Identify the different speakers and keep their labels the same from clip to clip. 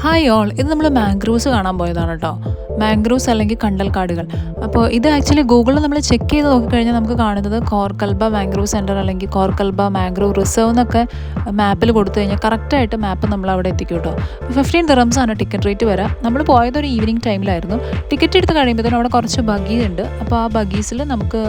Speaker 1: Hi all, ഇത് നമ്മൾ mangroves കാണാൻ പോയതാണ് കേട്ടോ. മാംഗ്രൂവ്സ് അല്ലെങ്കിൽ കണ്ടൽക്കാടുകൾ. അപ്പോൾ ഇത് ആക്ച്വലി ഗൂഗിളിൽ നമ്മൾ ചെക്ക് ചെയ്ത് നോക്കിക്കഴിഞ്ഞാൽ നമുക്ക് കാണുന്നത് കോർക്കൽബ മാംഗ്രൂവ് സെൻറ്റർ അല്ലെങ്കിൽ കോർക്കൽബ മാംഗ്രൂവ് റിസർവ് എന്നൊക്കെ മാപ്പിൽ കൊടുത്തു കഴിഞ്ഞാൽ കറക്റ്റായിട്ട് മാപ്പ് നമ്മൾ അവിടെ എത്തിക്കും കേട്ടോ. 15 dirhams ആണ് ടിക്കറ്റ് റേറ്റ് വരാം. നമ്മൾ പോയത് ഒരു ഈവനിങ് ടൈമിലായിരുന്നു. ടിക്കറ്റ് എടുത്ത് കഴിയുമ്പോഴത്തേനും അവിടെ കുറച്ച് ബഗ്ഗി ഉണ്ട്. അപ്പോൾ ആ ബഗ്ഗീസിൽ നമുക്ക്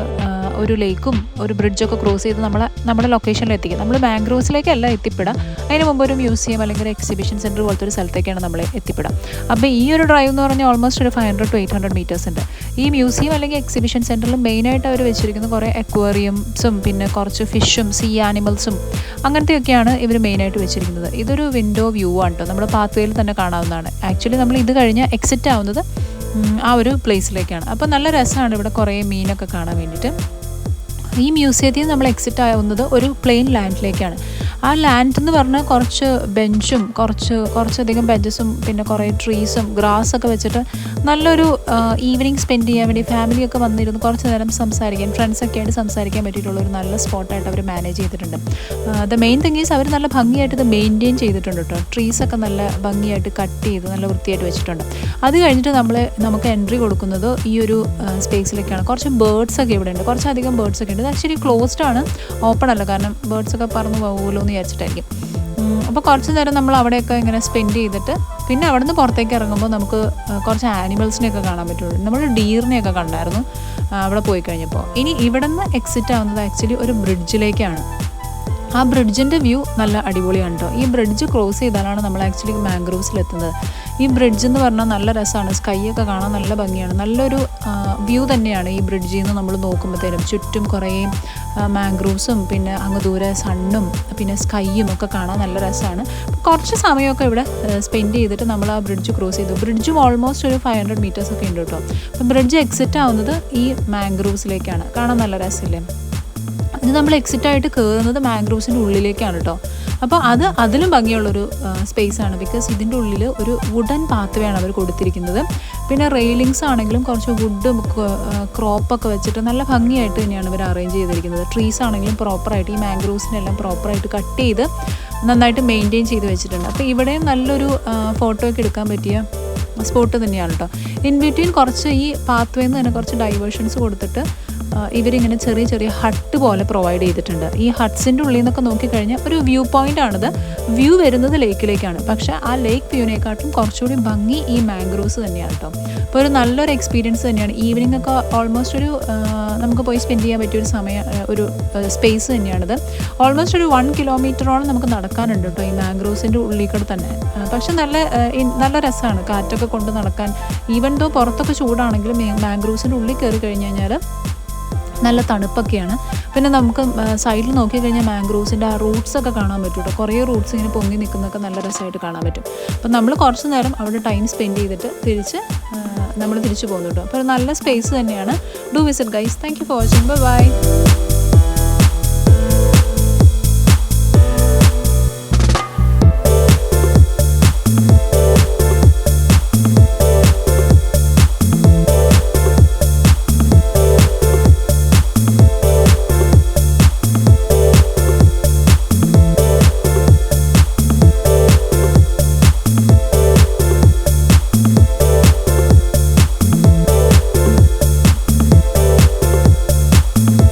Speaker 1: ഒരു ലേക്കും ഒരു ബ്രിഡ്ജൊക്കെ ക്രോസ് ചെയ്ത് നമ്മുടെ ലൊക്കേഷനിൽ എത്തിക്കും. നമ്മൾ മാംഗ്രൂവ്സിലേക്കല്ല എത്തിപ്പെടാം, അതിന് മുമ്പ് ഒരു മ്യൂസിയം അല്ലെങ്കിൽ ഒരു എക്സിബിഷൻ സെൻറ്റർ പോലത്തെ ഒരു സ്ഥലത്തേക്കാണ് നമ്മൾ എത്തിപ്പെടാം. അപ്പോൾ ഈ ഒരു ഡ്രൈവ് എന്ന് പറഞ്ഞാൽ ഓൾമോസ്റ്റ് ഒരു 500 to 800 meters ഉണ്ട്. ഈ മ്യൂസിയം അല്ലെങ്കിൽ എക്സിബിഷൻ സെൻറ്ററിൽ മെയിനായിട്ട് അവർ വെച്ചിരിക്കുന്ന കുറേ അക്വേറിയംസും പിന്നെ കുറച്ച് ഫിഷും സീ ആനിമൽസും അങ്ങനത്തെയൊക്കെയാണ് ഇവർ മെയിനായിട്ട് വെച്ചിരിക്കുന്നത്. ഇതൊരു വിൻഡോ വ്യൂ ആണ് കേട്ടോ, നമ്മുടെ പാത്വേയിൽ തന്നെ കാണാവുന്നതാണ്. ആക്ച്വലി നമ്മൾ ഇത് കഴിഞ്ഞ് എക്സിറ്റ് ആവുന്നത് ആ ഒരു പ്ലേസിലേക്കാണ്. അപ്പോൾ നല്ല രസമാണ് ഇവിടെ കുറേ മീനൊക്കെ കാണാൻ വേണ്ടിയിട്ട്. ഈ മ്യൂസിയത്തിൽ നമ്മൾ എക്സിറ്റ് ആവുന്നത് ഒരു പ്ലെയിൻ ലാൻഡിലേക്കാണ്. ആ ലാൻഡ് എന്ന് പറഞ്ഞാൽ കുറച്ച് ബെഞ്ചും കുറച്ചധികം ബെഞ്ചസും പിന്നെ കുറേ ട്രീസും ഗ്രാസൊക്കെ വെച്ചിട്ട് നല്ലൊരു ഈവനിങ് സ്പെൻഡ് ചെയ്യാൻ വേണ്ടി ഫാമിലിയൊക്കെ വന്നിരുന്ന് കുറച്ച് നേരം സംസാരിക്കാൻ, ഫ്രണ്ട്സൊക്കെ ആയിട്ട് സംസാരിക്കാൻ പറ്റിയിട്ടുള്ളൊരു നല്ല സ്പോട്ടായിട്ട് അവർ മാനേജ് ചെയ്തിട്ടുണ്ട്. ദ മെയിൻ തിങ് ഈസ് അവർ നല്ല ഭംഗിയായിട്ട് ഇത് മെയിൻറ്റെയിൻ ചെയ്തിട്ടുണ്ട് കേട്ടോ. ട്രീസൊക്കെ നല്ല ഭംഗിയായിട്ട് കട്ട് ചെയ്ത് നല്ല വൃത്തിയായിട്ട് വെച്ചിട്ടുണ്ട്. അത് കഴിഞ്ഞിട്ട് നമുക്ക് എൻട്രി കൊടുക്കുന്നത് ഈ ഒരു സ്പേസിലേക്കാണ്. കുറച്ച് ബേർഡ്സൊക്കെ ഇവിടെ ഉണ്ട്, കുറച്ചധികം ബേർഡ്സൊക്കെ ഉണ്ട്. ഇത് ആക്ച്വലി ക്ലോസ്ഡ് ആണ്, ഓപ്പൺ അല്ല, കാരണം ബേർഡ്സൊക്കെ പറന്ന് പോകുമല്ലോ എന്ന് വിചാരിച്ചിട്ടായിരിക്കും. അപ്പോൾ കുറച്ച് നേരം നമ്മൾ അവിടെയൊക്കെ ഇങ്ങനെ സ്പെൻഡ് ചെയ്തിട്ട് പിന്നെ അവിടെ നിന്ന് പുറത്തേക്ക് ഇറങ്ങുമ്പോൾ നമുക്ക് കുറച്ച് ആനിമൽസിനെയൊക്കെ കാണാൻ പറ്റുള്ളൂ. നമ്മൾ ഡീറിനെയൊക്കെ കണ്ടായിരുന്നു അവിടെ പോയി കഴിഞ്ഞപ്പോൾ. ഇനി ഇവിടെ നിന്ന് എക്സിറ്റ് ആവുന്നത് ആക്ച്വലി ഒരു ബ്രിഡ്ജിലേക്കാണ്. ആ ബ്രിഡ്ജിൻ്റെ വ്യൂ നല്ല അടിപൊളിയാണ് കേട്ടോ. ഈ ബ്രിഡ്ജ് ക്രോസ് ചെയ്താലാണ് നമ്മൾ ആക്ച്വലി മാംഗ്രൂവ്സിലെത്തുന്നത്. ഈ ബ്രിഡ്ജ് എന്ന് പറഞ്ഞാൽ നല്ല രസമാണ്, സ്കൈയൊക്കെ കാണാൻ നല്ല ഭംഗിയാണ്. നല്ലൊരു വ്യൂ തന്നെയാണ് ഈ ബ്രിഡ്ജിൽ നിന്ന് നമ്മൾ നോക്കുമ്പോഴത്തേനും. ചുറ്റും കുറേ മാംഗ്രൂവ്സും പിന്നെ അങ്ങ് ദൂരെ സണ്ണും പിന്നെ സ്കൈയും ഒക്കെ കാണാൻ നല്ല രസമാണ്. കുറച്ച് സമയമൊക്കെ ഇവിടെ സ്പെൻഡ് ചെയ്തിട്ട് നമ്മൾ ആ ബ്രിഡ്ജ് ക്രോസ് ചെയ്തു. ബ്രിഡ്ജും ഓൾമോസ്റ്റ് ഒരു 500 meters ഒക്കെ ഉണ്ട് കേട്ടോ. അപ്പം ബ്രിഡ്ജ് എക്സിറ്റ് ആവുന്നത് ഈ മാംഗ്രൂവ്സിലേക്കാണ്. കാണാൻ നല്ല രസമില്ലേ? ഇത് നമ്മൾ എക്സിറ്റ് ആയിട്ട് കയറുന്നത് മാംഗ്രൂവ്സിൻ്റെ ഉള്ളിലേക്കാണ് കേട്ടോ. അപ്പോൾ അതിലും ഭംഗിയുള്ളൊരു സ്പേസാണ്. ബിക്കോസ് ഇതിൻ്റെ ഉള്ളിൽ ഒരു വുഡൻ പാത്വേ ആണ് അവർ കൊടുത്തിരിക്കുന്നത്. പിന്നെ റെയിലിങ്സ് ആണെങ്കിലും കുറച്ച് വുഡും ക്രോപ്പൊക്കെ വെച്ചിട്ട് നല്ല ഭംഗിയായിട്ട് തന്നെയാണ് ഇവർ അറേഞ്ച് ചെയ്തിരിക്കുന്നത്. ട്രീസ് ആണെങ്കിലും പ്രോപ്പറായിട്ട് ഈ മാംഗ്രൂവ്സിനെല്ലാം പ്രോപ്പറായിട്ട് കട്ട് ചെയ്ത് നന്നായിട്ട് മെയിൻറ്റെയിൻ ചെയ്ത് വെച്ചിട്ടുണ്ട്. അപ്പോൾ ഇവിടെയും നല്ലൊരു ഫോട്ടോ ഒക്കെ എടുക്കാൻ പറ്റിയ സ്പോട്ട് തന്നെയാണ് കേട്ടോ. ഇൻ ബിറ്റ്വീൻ കുറച്ച് ഈ പാത്വേന്ന് തന്നെ കുറച്ച് ഡൈവേർഷൻസ് കൊടുത്തിട്ട് ഇവരിങ്ങനെ ചെറിയ ചെറിയ ഹട്ട് പോലെ പ്രൊവൈഡ് ചെയ്തിട്ടുണ്ട്. ഈ ഹട്ട്സിൻ്റെ ഉള്ളിൽ നിന്നൊക്കെ നോക്കിക്കഴിഞ്ഞാൽ ഒരു വ്യൂ പോയിൻ്റ് ആണിത്. വ്യൂ വരുന്നത് ലേക്കിലേക്കാണ്, പക്ഷേ ആ ലേക്ക് വ്യൂവിനെക്കാട്ടും കുറച്ചുകൂടി ഭംഗി ഈ മാംഗ്രൂവ്സ് തന്നെയാണ് കേട്ടോ. അപ്പോൾ ഒരു നല്ലൊരു എക്സ്പീരിയൻസ് തന്നെയാണ്. ഈവനിങ് ഒക്കെ ഓൾമോസ്റ്റ് ഒരു നമുക്ക് പോയി സ്പെൻഡ് ചെയ്യാൻ പറ്റിയൊരു ഒരു സ്പേസ് തന്നെയാണിത്. ഓൾമോസ്റ്റ് ഒരു 1 kilometer നമുക്ക് നടക്കാനുണ്ട് കേട്ടോ ഈ മാംഗ്രൂവ്സിൻ്റെ ഉള്ളിൽ കൂടെ തന്നെ. പക്ഷെ നല്ല രസമാണ് കാറ്റൊക്കെ കൊണ്ട് നടക്കാൻ. ഈവൻ ദോ പുറത്തൊക്കെ ചൂടാണെങ്കിലും മാംഗ്രൂവ്സിൻ്റെ ഉള്ളിൽ കയറി കഴിഞ്ഞ് കഴിഞ്ഞാൽ നല്ല തണുപ്പൊക്കെയാണ്. പിന്നെ നമുക്ക് സൈഡിൽ നോക്കിക്കഴിഞ്ഞാൽ മാംഗ്രൂവ്സിൻ്റെ ആ റൂട്ട്സൊക്കെ കാണാൻ പറ്റും കേട്ടോ. കുറേ റൂട്ട്സ് ഇങ്ങനെ പൊങ്ങി നിൽക്കുന്നതൊക്കെ നല്ല രസമായിട്ട് കാണാൻ പറ്റും. അപ്പം നമ്മൾ കുറച്ച് നേരം അവിടെ ടൈം സ്പെൻഡ് ചെയ്തിട്ട് നമ്മൾ തിരിച്ചു പോകുന്നു കേട്ടോ. അപ്പോൾ നല്ല സ്പേസ് തന്നെയാണ്. Do visit guys. Thank you for watching. By.